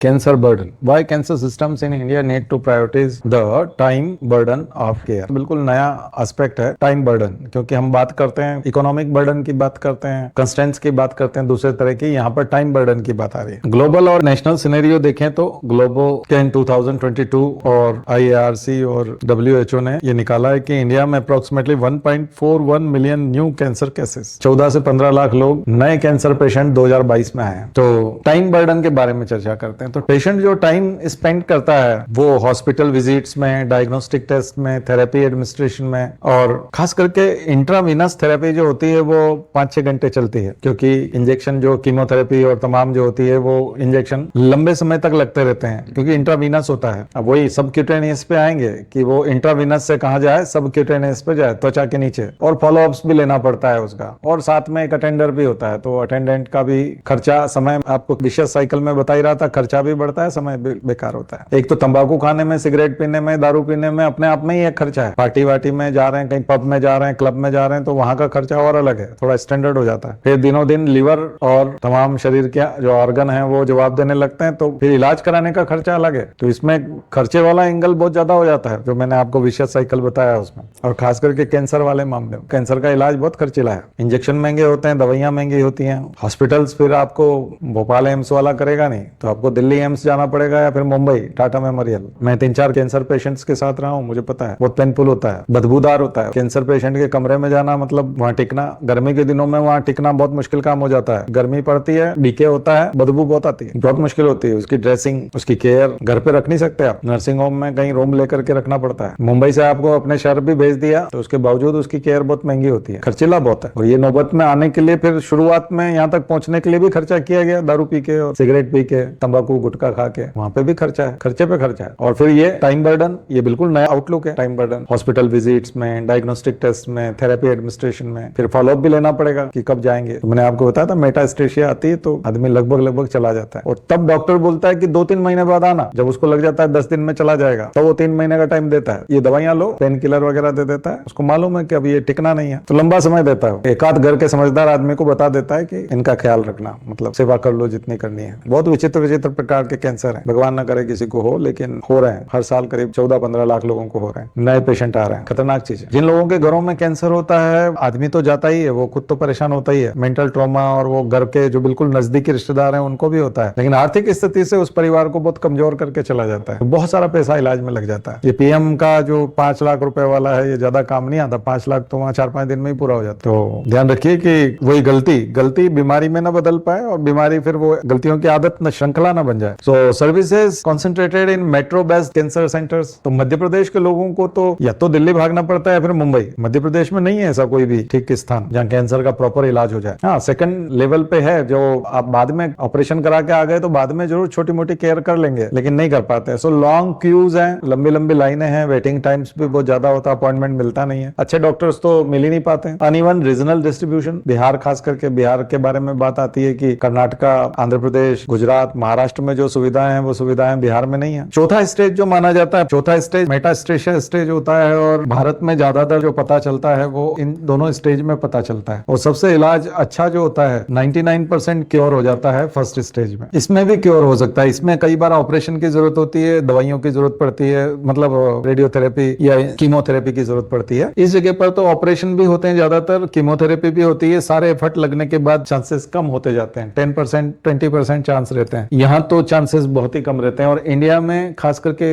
Cancer burden. Why cancer systems in India need to prioritize the time burden of care? बिल्कुल नया aspect है time burden, क्योंकि हम बात करते हैं इकोनॉमिक बर्डन की, बात करते हैं कंस्टेंट्स की, बात करते हैं दूसरे तरह की। यहाँ पर टाइम बर्डन की बात आ रही है। ग्लोबल और नेशनल सिनेरियो देखें तो ग्लोबल के इन 2022 और IARC और WHO ने ये निकाला है कि इंडिया में approximately 1.41 million new cancer cases, 14 से 15 लाख लोग नए कैंसर पेशेंट 2022 में आए। तो टाइम बर्डन के बारे में चर्चा करते हैं। तो पेशेंट जो टाइम स्पेंड करता है वो हॉस्पिटल विजिट्स में, डायग्नोस्टिक टेस्ट में, थेरेपी एडमिनिस्ट्रेशन में, और खास करके इंट्रावीनस थेरेपी जो होती है वो 5-6 घंटे चलती है, क्योंकि इंजेक्शन जो कीमोथेरेपी और तमाम जो होती है वो इंजेक्शन लंबे समय तक लगते रहते हैं, क्योंकि इंट्रावीनस होता है। अब वही सबक्यूटेनियस पे आएंगे कि वो इंट्रावीनस से कहां जाए, सबक्यूटेनियस पे जाए, त्वचा के नीचे, और फॉलोअप्स भी लेना पड़ता है उसका, और साथ में एक अटेंडर भी होता है। तो अटेंडेंट का भी खर्चा, समय आपको विशेष साइकिल में बता ही रहा था, खर्चा भी बढ़ता है, समय बेकार होता है। एक तो तंबाकू खाने में, सिगरेट पीने में, दारू पीने में अपने आप में ही एक खर्चा है। पार्टी वार्टी में जा रहे हैं, कहीं पब में जा रहे हैं, क्लब में जा रहे हैं, तो वहां का खर्चा और अलग है, थोड़ा स्टैंडर्ड हो जाता है। फिर दिनों दिन लीवर और तमाम शरीर के जो ऑर्गन है वो जवाब देने लगते हैं, तो फिर इलाज कराने का खर्चा अलग है। तो इसमें खर्चे वाला एंगल बहुत ज्यादा हो जाता है, जो मैंने आपको विशेष साइकिल बताया उसमें। और खास करके कैंसर वाले मामले में कैंसर का इलाज बहुत खर्चीला है। इंजेक्शन महंगे होते हैं, दवाइयां महंगी होती हैं, हॉस्पिटल्स फिर आपको भोपाल एम्स वाला करेगा नहीं, तो आपको दिल्ली एम्स जाना पड़ेगा या फिर मुंबई टाटा मेमोरियल। मैं 3-4 कैंसर पेशेंट्स के साथ रहा हूँ, मुझे पता है बहुत पेनफुल होता है, बदबूदार होता है। कैंसर पेशेंट के कमरे में जाना मतलब वहाँ टिकना, गर्मी के दिनों में वहाँ टिकना बहुत मुश्किल काम हो जाता है। गर्मी पड़ती है, डीके होता है, बदबू बहुत आती है, बहुत मुश्किल होती है। उसकी ड्रेसिंग, उसकी केयर घर पे रख नहीं सकते आप, नर्सिंग होम में कहीं रूम लेकर के रखना पड़ता है। मुंबई से आपको अपने शहर भी भेज दिया तो उसके बावजूद उसकी केयर बहुत महंगी होती है, खर्चीला बहुत है। और ये नौबत में आने के लिए फिर शुरुआत में यहाँ तक पहुंचने के लिए भी खर्चा किया गया, दारू पी के और सिगरेट पी के, तंबाकू गुटखा खा के, वहां पे भी खर्चा है, खर्चे पे खर्चा है। और फिर ये टाइम बर्डन, ये बिल्कुल नया आउटलुक है टाइम बर्डन। हॉस्पिटल विजिट्स में, डायग्नोस्टिक टेस्ट में, थेरेपी एडमिनिस्ट्रेशन में, फिर फॉलोअप भी लेना पड़ेगा कि कब जाएंगे। तो मैंने आपको बताया था मेटास्टेशिया आती है तो आदमी लगभग चला जाता है, और तब डॉक्टर बोलता है कि 2-3 महीने बाद आना। जब उसको लग जाता है 10 दिन में चला जाएगा, तो वो 3 महीने का टाइम देता है। ये दवाइयां लो, पेन किलर वगैरह दे देता है, उसको मालूम है कि अब ये टिकना नहीं है, तो लंबा समय देता है। एक आध घर के समझदार आदमी को बता देता है कि इनका ख्याल रखना, मतलब सेवा कर लो जितनी करनी है। बहुत विचित्र प्रकार के कैंसर है, भगवान ना करे किसी को हो, लेकिन हो रहे हैं हर साल। करीब 14-15 लाख लोगों को हो रहे हैं, नए पेशेंट आ रहे हैं, खतरनाक चीज है। जिन लोगों के घरों में कैंसर होता है, आदमी तो जाता ही है, वो खुद तो परेशान होता ही है, मेंटल ट्रॉमा, और वो घर के जो बिल्कुल नजदीकी रिश्तेदार हैं उनको भी होता है, लेकिन आर्थिक स्थिति से उस परिवार को बहुत कमजोर करके चला जाता है। बहुत सारा पैसा इलाज में लग जाता है। ये PM का जो 5 लाख रुपए वाला है, ये ज्यादा काम नहीं आता। 5 लाख तो वहाँ 4-5 दिन में ही पूरा हो जाता है। तो ध्यान रखिए कि वही गलती बीमारी में ना बदल पाए, और बीमारी फिर वो गलतियों की आदत न श्रृंखला ना बन जाए। So services concentrated in metro based cancer centres. तो मध्य प्रदेश के लोगों को तो या तो दिल्ली भागना पड़ता है या फिर मुंबई। मध्य प्रदेश में नहीं है ऐसा कोई भी ठीक स्थान जहाँ कैंसर का प्रॉपर इलाज हो जाए। हाँ, सेकंड लेवल पे है, जो आप बाद में ऑपरेशन करा के आ गए तो बाद में जरूर छोटी मोटी केयर कर लेंगे, लेकिन नहीं कर पाते। सो लॉन्ग क्यूज हैं, लंबी लाइनें हैं, वेटिंग टाइम्स भी बहुत ज्यादा होता है, अपॉइंटमेंट मिलता नहीं है, अच्छे डॉक्टर्स तो मिल ही नहीं पाते। अनइवन रीजनल डिस्ट्रीब्यूशन, बिहार, खास करके बिहार के बारे में बात आती है कि कर्नाटका, आंध्र प्रदेश, गुजरात, महाराष्ट्र में जो सुविधाएं हैं वो सुविधाएं बिहार में नहीं है। चौथा स्टेज जो माना जाता है, चौथा स्टेज मेटास्टेशिया स्टेज होता है, और भारत में ज्यादातर जो पता चलता है वो इन दोनों स्टेज में पता चलता है। और सबसे इलाज अच्छा जो होता है, 99% क्योर हो जाता है फर्स्ट स्टेज में। इसमें भी क्योर हो सकता है, इसमें कई बार ऑपरेशन की जरूरत होती है, दवाइयों की जरूरत पड़ती है, मतलब रेडियोथेरेपी या कीमोथेरेपी की जरूरत पड़ती है। इस जगह पर तो ऑपरेशन भी होते हैं ज्यादातर, कीमोथेरेपी भी होती है। सारे एफर्ट लगने के बाद चांसेस कम होते जाते हैं, 10% 20% चांस रहते हैं। यहाँ तो चांसेस बहुत ही कम रहते हैं। और इंडिया में खास करके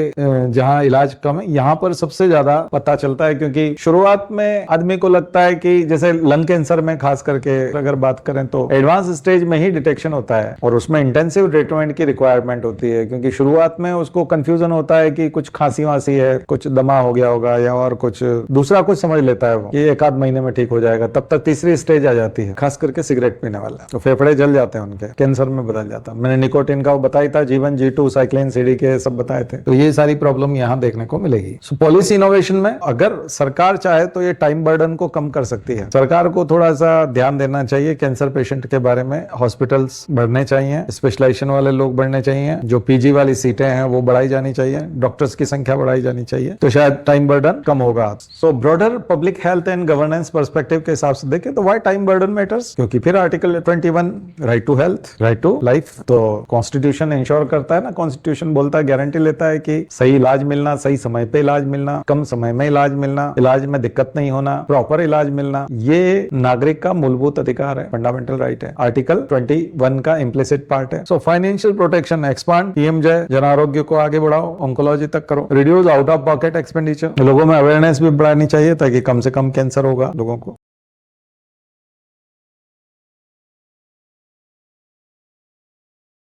जहाँ इलाज कम है, यहाँ पर सबसे ज्यादा पता चलता है, क्योंकि शुरुआत में आदमी को लगता है कि जैसे लंग कैंसर में खास करके अगर बात करें तो एडवांस स्टेज में ही डिटेक्शन होता है, और उसमें इंटेंसिव ट्रीटमेंट की रिक्वायरमेंट होती है, क्योंकि शुरुआत में उसको कंफ्यूजन होता है कि कुछ खांसी वासी है, कुछ दमा हो गया होगा, या और कुछ दूसरा कुछ समझ लेता है वो, ये 1-8 महीने में ठीक हो जाएगा। तब तक तीसरी स्टेज आ जाती है, खास करके सिगरेट पीने वाला, तो फेफड़े जल जाते हैं उनके, कैंसर में बदल जाता है। मैंने निकोटिन का वो बताया था, जीवन G2, साइक्लिन CD के सब बताए थे। तो ये सारी प्रॉब्लम यहाँ देखने को मिलेगी। पॉलिसी इनोवेशन में अगर सरकार चाहे तो ये टाइम बर्डन को कम कर सकती है। सरकार को थोड़ा सा ध्यान देना चाहिए कैंसर पेशेंट के बारे में। हॉस्पिटल्स बढ़ने चाहिए, स्पेशलाइजेशन वाले लोग बढ़ने चाहिए, जो PG वाली सीटें हैं वो बढ़ाई जानी चाहिए, डॉक्टर्स की संख्या बढ़ाई जानी चाहिए, तो शायद टाइम बर्डन कम होगा। So broader public health and governance perspective के हिसाब से देखें तो व्हाई टाइम बर्डन मैटर्स, क्योंकि फिर article 21 right to health, right to life, तो कॉन्स्टिट्यूशन कॉन्स्टिट्यूशन इंश्योर करता है ना, कॉन्स्टिट्यूशन बोलता है, गारंटी लेता है कि सही इलाज मिलना, सही समय पे इलाज मिलना, कम समय में इलाज मिलना, इलाज में दिक्कत नहीं होना, प्रॉपर इलाज मिलना, ये नागरिक का मूलभूत अधिकार है, फंडामेंटल राइट है, आर्टिकल 21 का इम्प्लिसिट पार्ट है। So financial protection expand, PM जय, जन आरोग्य को आगे बढ़ाओ, ऑन्कोलॉजी तक करो, reduce out of pocket expenditure, लोगों में अवेयरनेस भी बढ़ानी चाहिए ताकि कम से कम कैंसर होगा लोगों को।